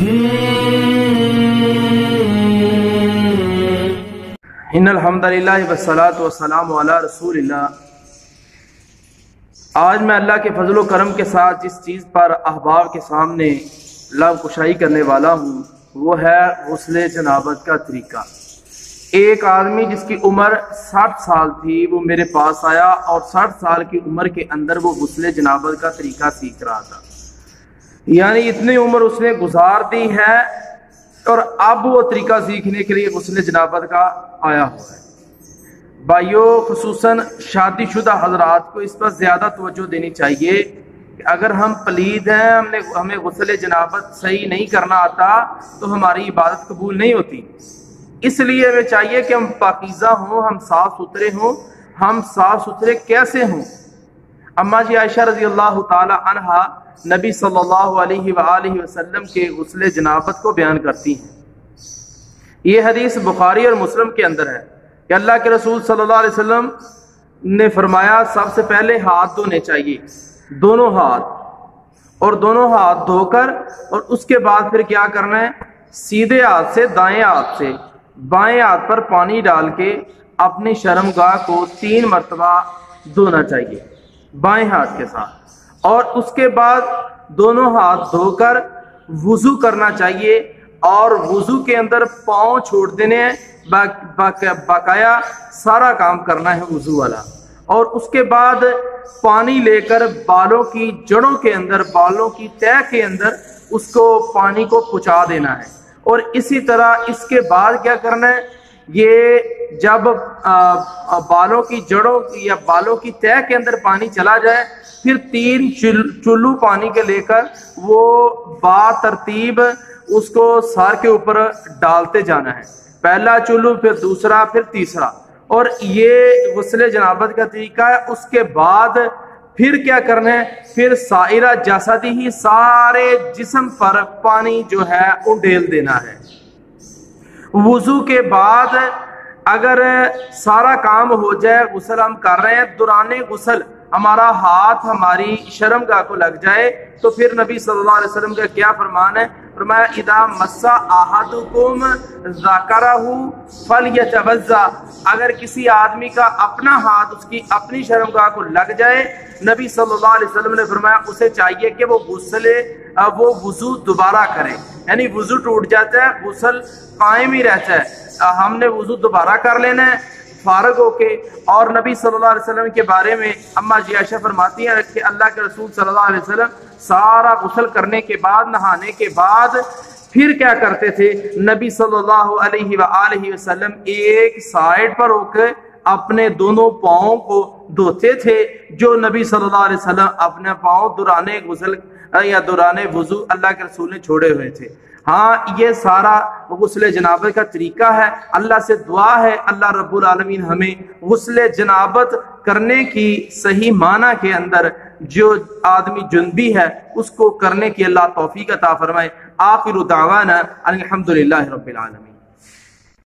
ان الحمدللہ والصلاۃ والسلام علی رسول اللہ۔ آج میں اللہ کے فضل و کرم کے ساتھ جس چیز پر احباب کے سامنے لب کشائی کرنے والا ہوں وہ ہے غسل جنابت کا طریقہ۔ ایک آدمی جس کی عمر 60 سال تھی وہ میرے پاس آیا اور 60 سال کی عمر کے اندر وہ غسل جنابت کا طریقہ سیکھ رہا تھا، یعنی اتنی عمر اس نے گزار دی ہے اور اب وہ طریقہ سیکھنے کے لیے غسل جنابت کا آیا ہوا ہے۔ بھائیو، خصوصاً شادی شدہ حضرات کو اس پر زیادہ توجہ دینی چاہیے کہ اگر ہم پلید ہیں، ہمیں غسل جنابت صحیح نہیں کرنا آتا تو ہماری عبادت قبول نہیں ہوتی۔ اس لیے ہمیں چاہیے کہ ہم پاکیزہ ہوں، ہم صاف ستھرے ہوں۔ ہم صاف ستھرے کیسے ہوں؟ اماں جی عائشہ رضی اللہ تعالی عنہا نبی صلی اللہ علیہ وآلہ وسلم کے غسل جنابت کو بیان کرتی ہیں۔ یہ حدیث بخاری اور مسلم کے اندر ہے کہ اللہ کے رسول صلی اللہ علیہ وسلم نے فرمایا سب سے پہلے ہاتھ دھونے چاہیے، دونوں ہاتھ، اور دونوں ہاتھ دھو کر اور اس کے بعد پھر کیا کرنا ہے؟ سیدھے ہاتھ سے دائیں ہاتھ سے بائیں ہاتھ پر پانی ڈال کے اپنی شرمگاہ کو 3 مرتبہ دھونا چاہیے بائیں ہاتھ کے ساتھ، اور اس کے بعد دونوں ہاتھ دھو کر وضو کرنا چاہیے، اور وضو کے اندر پاؤں چھوڑ دینے ہیں، باقاعدہ سارا کام کرنا ہے وضو والا، اور اس کے بعد پانی لے کر بالوں کی جڑوں کے اندر، بالوں کی تہ کے اندر اس کو پانی کو پہنچا دینا ہے۔ اور اسی طرح اس کے بعد کیا کرنا ہے؟ یہ جب بالوں کی جڑوں یا بالوں کی تہ کے اندر پانی چلا جائے پھر 3 چلو پانی کے لے کر وہ با ترتیب اس کو سار کے اوپر ڈالتے جانا ہے، پہلا چلو، پھر دوسرا، پھر تیسرا، اور یہ غسل جنابت کا طریقہ ہے۔ اس کے بعد پھر کیا کرنا ہے؟ پھر سائرہ جسدی ہی، سارے جسم پر پانی جو ہے اڈیل دینا ہے۔ وضو کے بعد اگر سارا کام ہو جائے، غسل ہم کر رہے ہیں، دوران غسل ہمارا ہاتھ ہماری شرمگاہ کو لگ جائے تو پھر نبی صلی اللہ علیہ وسلم کا کیا فرمان ہے؟ فرمایا اذا مس احدکم ذکرہ فلیتوضا، اگر کسی آدمی کا اپنا ہاتھ اس کی اپنی شرمگاہ کو لگ جائے، نبی صلی اللہ علیہ وسلم نے فرمایا اسے چاہیے کہ وہ وضو دوبارہ کرے، یعنی وضو ٹوٹ جاتا ہے، غسل قائم ہی رہتا ہے، ہم نے وضو دوبارہ کر لینا ہے فارغ ہو کے۔ اور نبی صلی اللہ علیہ وسلم کے بارے میں اماں جی عائشہ فرماتی ہیں کہ اللہ کے رسول صلی اللہ علیہ وسلم سارا غسل کرنے کے بعد، نہانے کے بعد پھر کیا کرتے تھے؟ نبی صلی اللہ علیہ وآلہ وسلم ایک سائیڈ پر ہو کے اپنے دونوں پاؤں کو دھوتے تھے، جو نبی صلی اللہ علیہ وسلم اپنے پاؤں دوران غسل یا دوران وضو اللہ کے رسول نے چھوڑے ہوئے تھے۔ ہاں، یہ سارا غسل جنابت کا طریقہ ہے۔ اللہ سے دعا ہے اللہ رب العالمین ہمیں غسل جنابت کرنے کی صحیح معنی کے اندر جو آدمی جنبی ہے اس کو کرنے کی اللہ توفیق عطا فرمائے۔ آخر دعوانا الحمدللہ رب العالمین۔